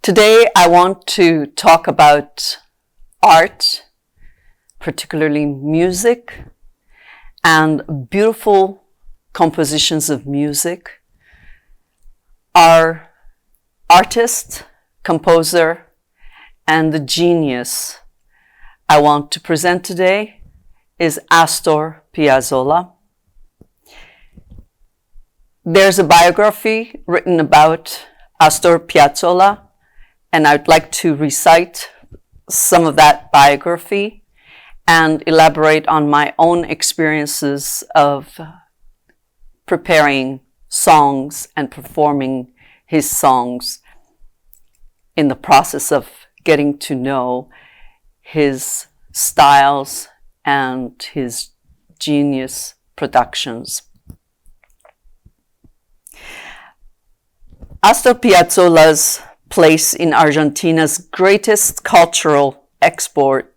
Today I want to talk about art, particularly music, and beautiful compositions of music. Our artist, composer, and the genius I want to present today is Astor Piazzolla. There's a biography written about Astor Piazzolla, and I'd like to recite some of that biography and elaborate on my own experiences of preparing songs and performing his songs in the process of getting to know his styles and his genius productions. Astor Piazzolla's place in Argentina's greatest cultural export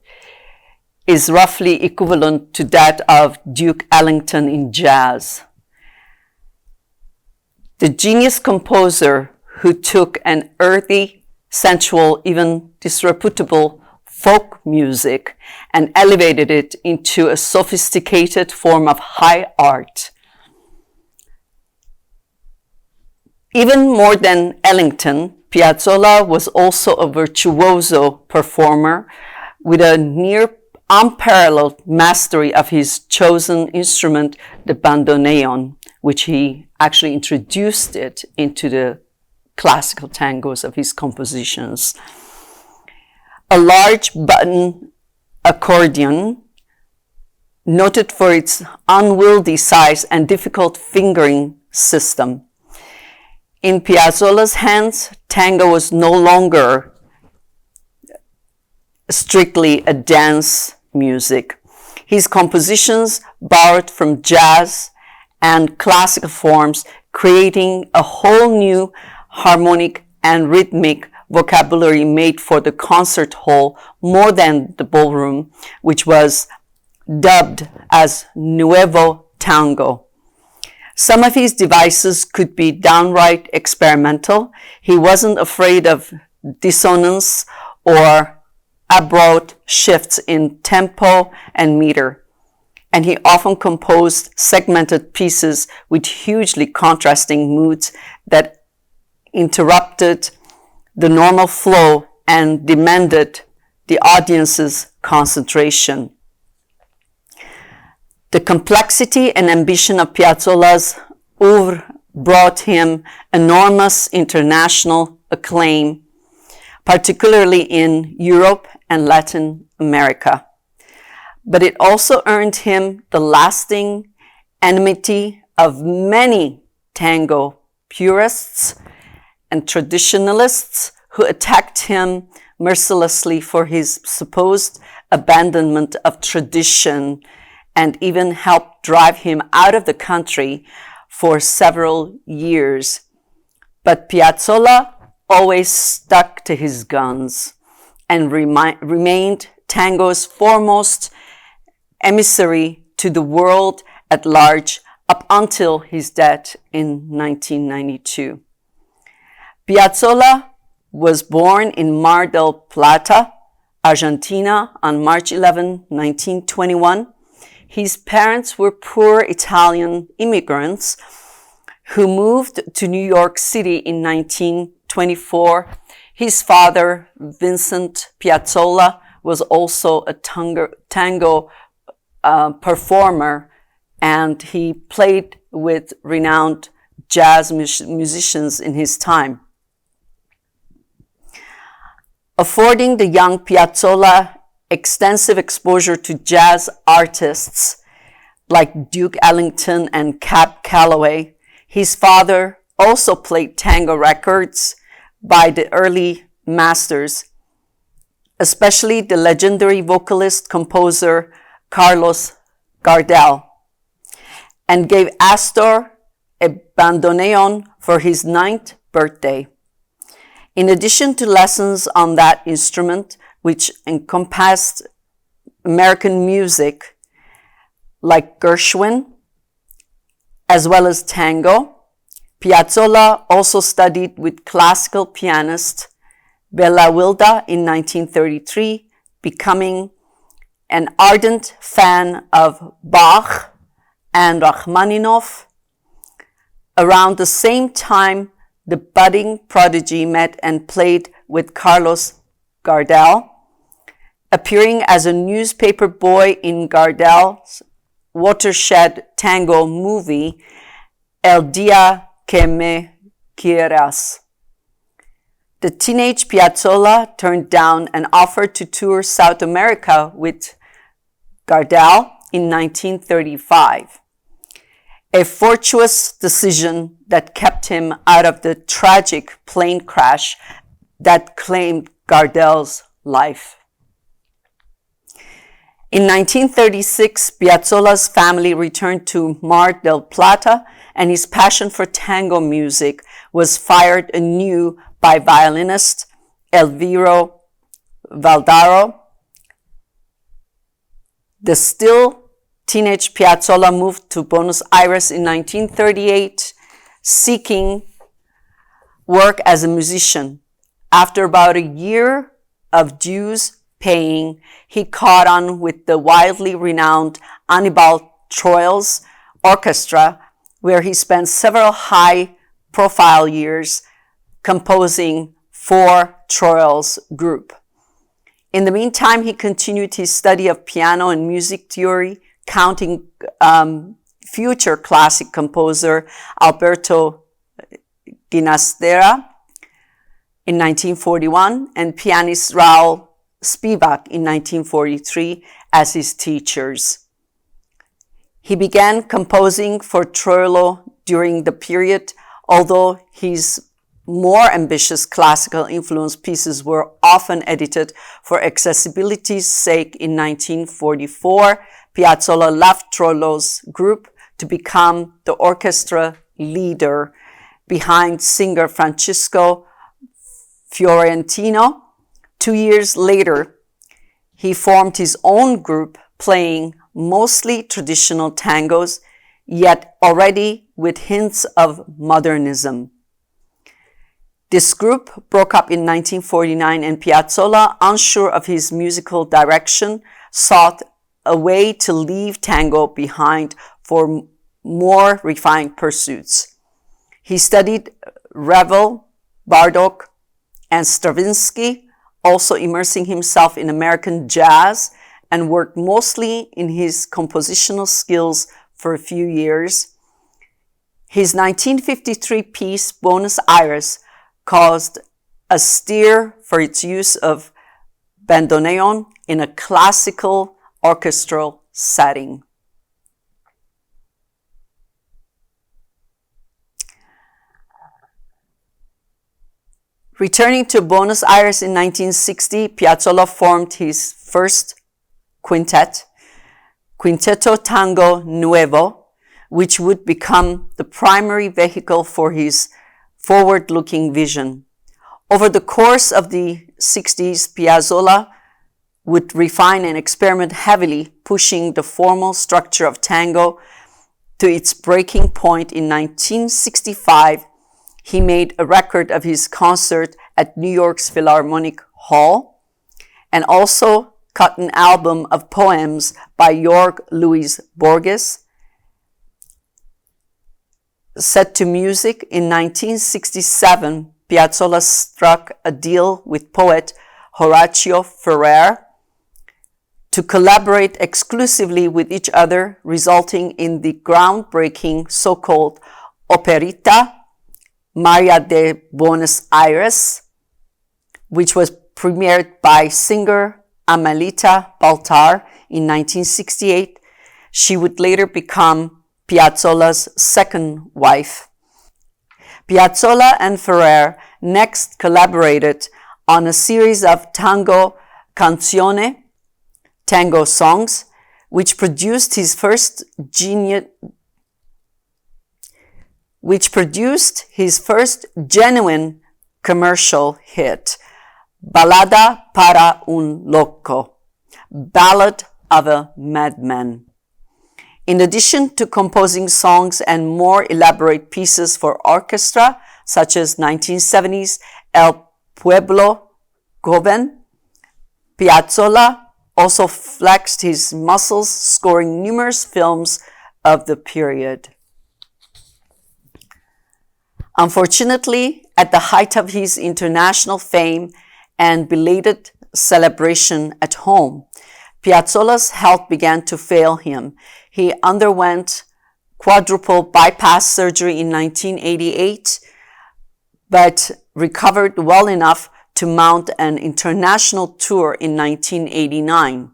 is roughly equivalent to that of Duke Ellington in jazz. The genius composer who took an earthy, sensual, even disreputable folk music and elevated it into a sophisticated form of high art. Even more than Ellington, Piazzolla was also a virtuoso performer with a near unparalleled mastery of his chosen instrument, the bandoneon, which he actually introduced it into the classical tangos of his compositions. A large button accordion, noted for its unwieldy size and difficult fingering system. In Piazzolla's hands, tango was no longer strictly a dance music. His compositions borrowed from jazz and classical forms, creating a whole new harmonic and rhythmic vocabulary made for the concert hall more than the ballroom, which was dubbed as Nuevo Tango. Some of his devices could be downright experimental. He wasn't afraid of dissonance or abrupt shifts in tempo and meter, and he often composed segmented pieces with hugely contrasting moods that interrupted the normal flow and demanded the audience's concentration. The complexity and ambition of Piazzolla's oeuvre brought him enormous international acclaim, particularly in Europe and Latin America. But it also earned him the lasting enmity of many tango purists and traditionalists who attacked him mercilessly for his supposed abandonment of tradition and even helped drive him out of the country for several years. But Piazzolla always stuck to his guns and remained tango's foremost emissary to the world at large up until his death in 1992. Piazzolla was born in Mar del Plata, Argentina on March 11, 1921. His parents were poor Italian immigrants who moved to New York City in 1924. His father, Vincent Piazzolla, was also a tango performer, and he played with renowned jazz musicians in his time. Affording the young Piazzolla extensive exposure to jazz artists like Duke Ellington and Cab Calloway, his father also played tango records by the early masters, especially the legendary vocalist composer Carlos Gardel, and gave Astor a bandoneon for his 9th birthday. In addition to lessons on that instrument, which encompassed American music like Gershwin, as well as tango, Piazzolla also studied with classical pianist Bella Wilda in 1933, becoming an ardent fan of Bach and Rachmaninoff. Around the same time, the budding prodigy met and played with Carlos Gardel, appearing as a newspaper boy in Gardel's watershed tango movie El Dia que Me Quieras. The teenage Piazzolla turned down an offer to tour South America with Gardel in 1935, a fortuitous decision that kept him out of the tragic plane crash that claimed Gardel's life. In 1936, Piazzolla's family returned to Mar del Plata, and his passion for tango music was fired anew by violinist Elviro Valdaro. The still teenage Piazzolla moved to Buenos Aires in 1938, seeking work as a musician. After about a year of dues paying, he caught on with the widely renowned Anibal Troil's orchestra, where he spent several high-profile years composing for Troil's group. In the meantime, he continued his study of piano and music theory, counting future classic composer Alberto Ginastera in 1941 and pianist Raoul Spivak in 1943 as his teachers. He began composing for Troilo during the period, although his more ambitious classical influence pieces were often edited for accessibility's sake. In 1944, Piazzolla left Troilo's group to become the orchestra leader behind singer Francisco Fiorentino. 2 years later, he formed his own group, playing mostly traditional tangos, yet already with hints of modernism. This group broke up in 1949, and Piazzolla, unsure of his musical direction, sought a way to leave tango behind for more refined pursuits. He studied Ravel, Bartók, and Stravinsky, also immersing himself in American jazz, and worked mostly in his compositional skills for a few years. His 1953 piece, Buenos Aires, caused a stir for its use of bandoneon in a classical orchestral setting. Returning to Buenos Aires in 1960, Piazzolla formed his first quintet, Quinteto Tango Nuevo, which would become the primary vehicle for his forward-looking vision. Over the course of the 60s, Piazzolla would refine and experiment heavily, pushing the formal structure of tango to its breaking point. In 1965, he made a record of his concert at New York's Philharmonic Hall, and also cut an album of poems by Jorge Luis Borges. Set to music in 1967, Piazzolla struck a deal with poet Horacio Ferrer to collaborate exclusively with each other, resulting in the groundbreaking so-called operita Maria de Buenos Aires, which was premiered by singer Amelita Baltar in 1968. She would later become Piazzolla's second wife. Piazzolla and Ferrer next collaborated on a series of tango canzone, tango songs, which produced his first genuine commercial hit, Balada para un Loco, Ballad of a Madman. In addition to composing songs and more elaborate pieces for orchestra, such as 1970's El Pueblo Goben, Piazzolla also flexed his muscles, scoring numerous films of the period. Unfortunately, at the height of his international fame and belated celebration at home, Piazzolla's health began to fail him. He underwent quadruple bypass surgery in 1988, but recovered well enough to mount an international tour in 1989,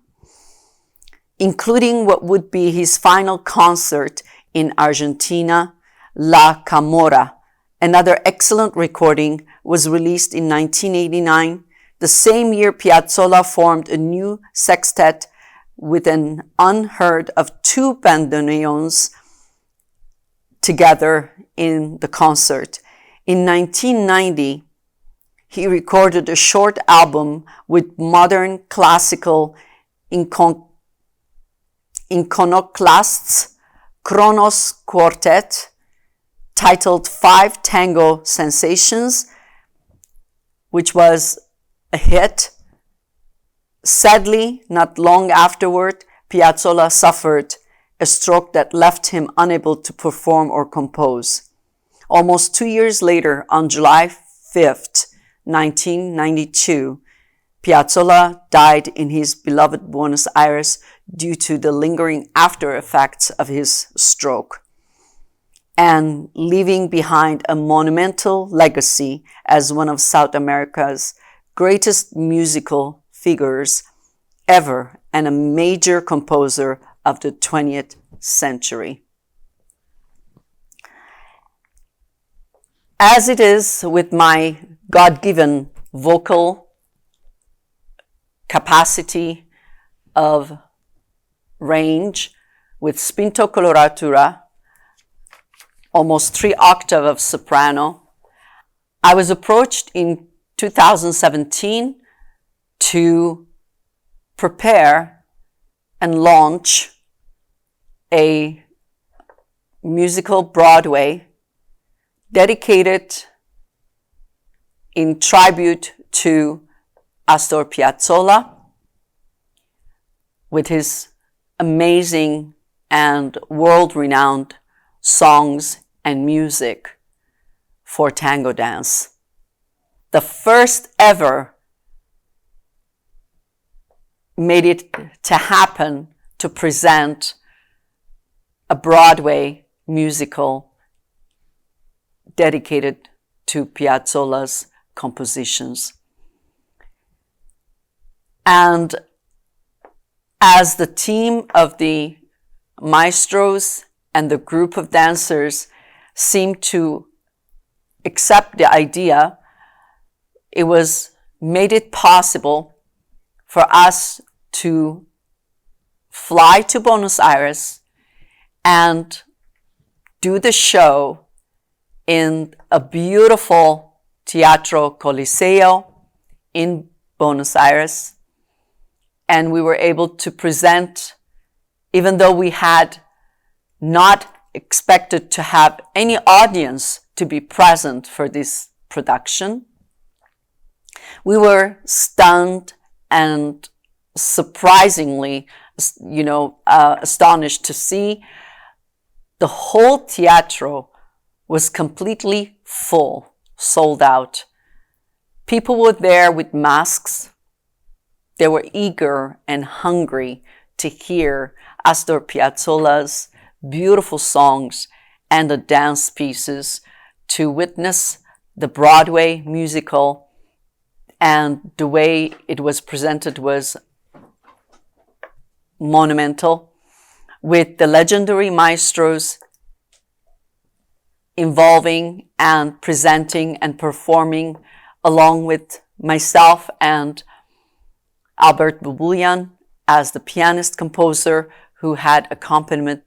including what would be his final concert in Argentina, La Camorra. Another excellent recording was released in 1989. The same year, Piazzolla formed a new sextet with an unheard of 2 bandoneons together in the concert. In 1990, he recorded a short album with modern classical iconoclasts, Kronos Quartet, titled 5 Tango Sensations, which was a hit. Sadly, not long afterward, Piazzolla suffered a stroke that left him unable to perform or compose. Almost 2 years later, on July 5th, 1992, Piazzolla died in his beloved Buenos Aires due to the lingering after effects of his stroke, and leaving behind a monumental legacy as one of South America's greatest musical figures ever and a major composer of the 20th century. As it is with my God-given vocal capacity of range with spinto coloratura, almost 3 octaves of soprano, I was approached in 2017 to prepare and launch a musical Broadway dedicated in tribute to Astor Piazzolla with his amazing and world-renowned songs and music for tango dance. The first ever made it to happen to present a Broadway musical dedicated to Piazzolla's compositions. And as the team of the maestros and the group of dancers seemed to accept the idea, it was made it possible for us to fly to Buenos Aires and do the show in a beautiful Teatro Coliseo in Buenos Aires. And we were able to present, even though we had not expected to have any audience to be present for this production, we were stunned and surprisingly, astonished to see the whole teatro was completely full, sold out. People were there with masks. They were eager and hungry to hear Astor Piazzolla's beautiful songs and the dance pieces, to witness the Broadway musical, and the way it was presented was monumental, with the legendary maestros involving and presenting and performing along with myself and Albert Bubulian as the pianist composer who had accompaniment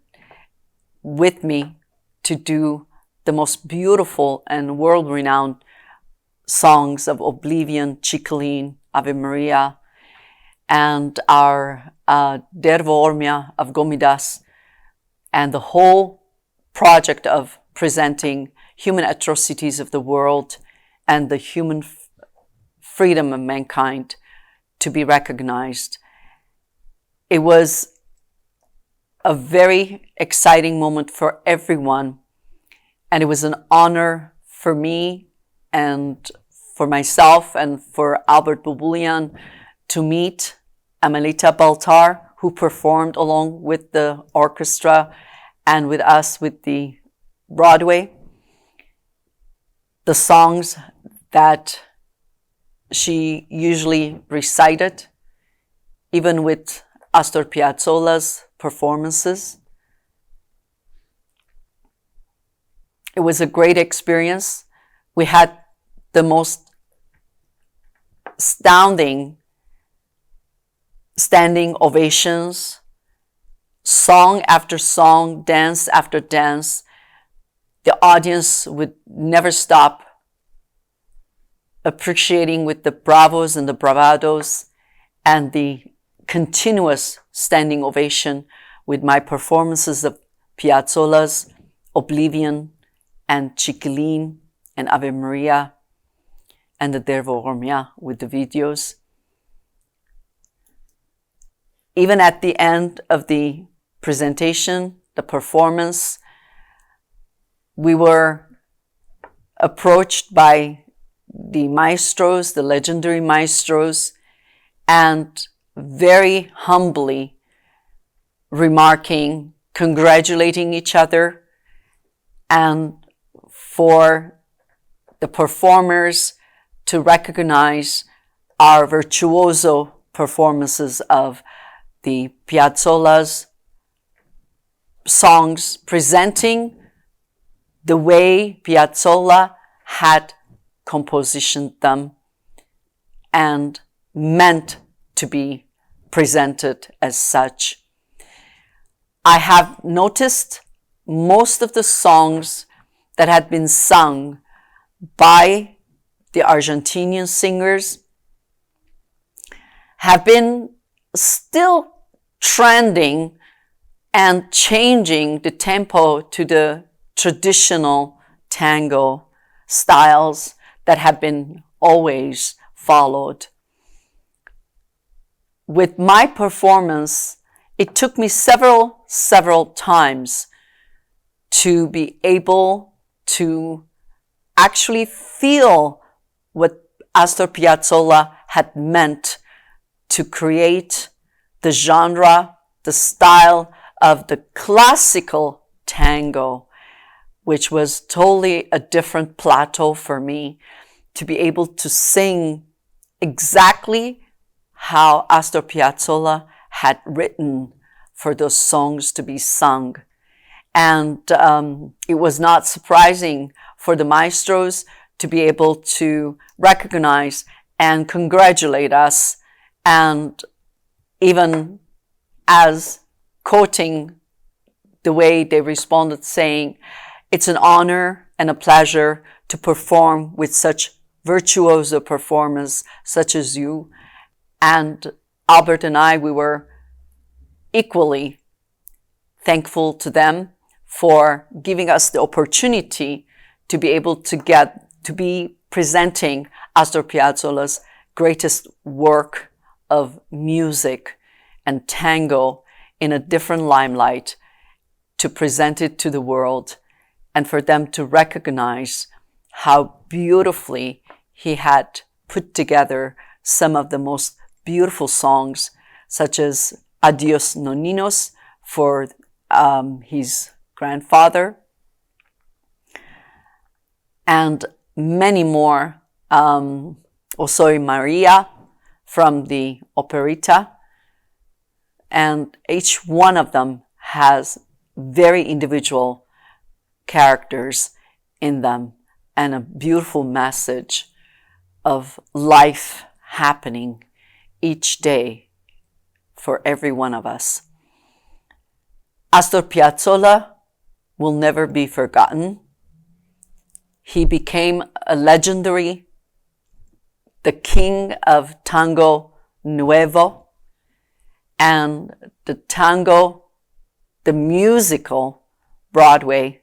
with me to do the most beautiful and world-renowned songs of Oblivion, Ciccolin, Ave Maria, and our Dervo Ormia of Gomidas, and the whole project of presenting human atrocities of the world and the human freedom of mankind to be recognized. It was a very exciting moment for everyone, and it was an honor for me and for myself and for Albert Bubulian to meet Amelita Baltar, who performed along with the orchestra and with us with the Broadway. The songs that she usually recited, even with Astor Piazzolla's performances. It was a great experience. We had the most astounding standing ovations, song after song, dance after dance. The audience would never stop appreciating with the bravos and the bravados and the continuous standing ovation with my performances of Piazzolla's Oblivion and Chiquilin and Ave Maria and the Dervo Romia with the videos. Even at the end of the presentation, the performance, we were approached by the maestros, the legendary maestros, and very humbly remarking, congratulating each other, and for the performers to recognize our virtuoso performances of the Piazzolla's songs, presenting the way Piazzolla had compositioned them and meant to be presented as such. I have noticed most of the songs that had been sung by the Argentinian singers have been still trending and changing the tempo to the traditional tango styles that have been always followed. With my performance, it took me several times to be able to actually feel what Astor Piazzolla had meant to create the genre, the style of the classical tango, which was totally a different plateau for me, to be able to sing exactly how Astor Piazzolla had written for those songs to be sung. And it was not surprising for the maestros to be able to recognize and congratulate us, and even as quoting the way they responded, saying, "It's an honor and a pleasure to perform with such virtuoso performers such as you." And Albert and I, we were equally thankful to them for giving us the opportunity to be able to be presenting Astor Piazzolla's greatest work of music and tango in a different limelight, to present it to the world, and for them to recognize how beautifully he had put together some of the most beautiful songs, such as Adios Noninos for his grandfather, and many more, O Soy Maria from the operetta, and each one of them has very individual characters in them and a beautiful message of life happening each day for every one of us. Astor Piazzolla will never be forgotten. He became a legendary, the king of Tango Nuevo, and the tango, the musical Broadway,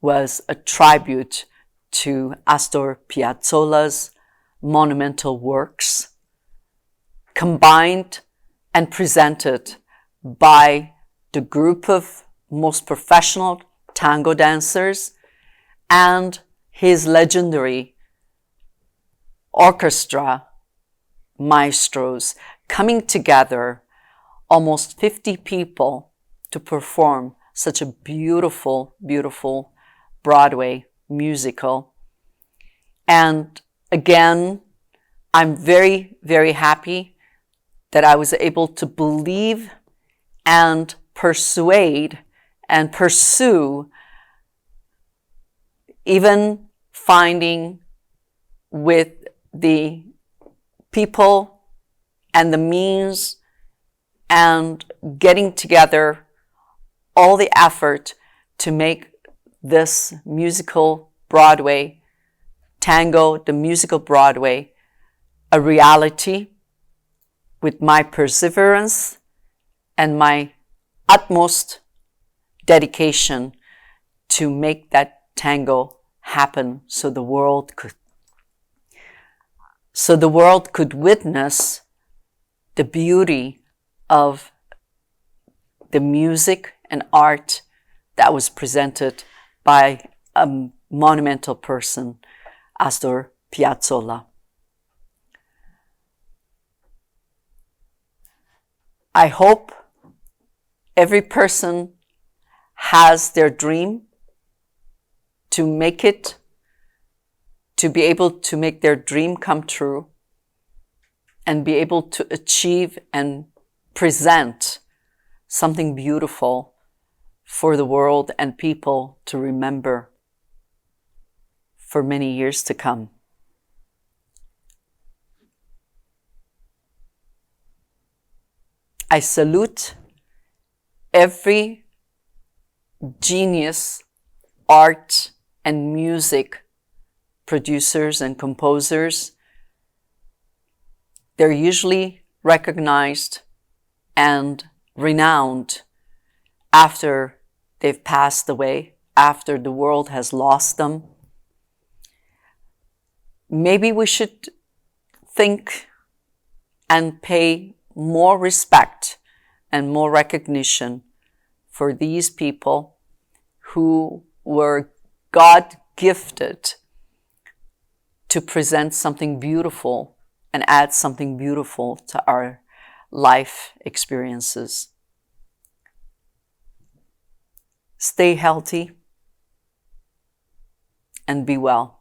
was a tribute to Astor Piazzolla's monumental works, combined and presented by the group of most professional tango dancers and his legendary orchestra maestros, coming together, almost 50 people, to perform such a beautiful, beautiful Broadway musical. And again, I'm very, very happy that I was able to believe and persuade and pursue, even finding with the people and the means and getting together all the effort to make this musical Broadway, Tango, the musical Broadway, a reality, with my perseverance and my utmost dedication to make that tango happen so the world could witness the beauty of the music and art that was presented by a monumental person, Astor Piazzolla. I hope every person has their dream to make it, to be able to make their dream come true and be able to achieve and present something beautiful for the world and people to remember for many years to come. I salute every genius, art and music producers and composers. They're usually recognized and renowned after they've passed away, after the world has lost them. Maybe we should think and pay more respect and more recognition for these people who were God-gifted to present something beautiful and add something beautiful to our life experiences. Stay healthy and be well.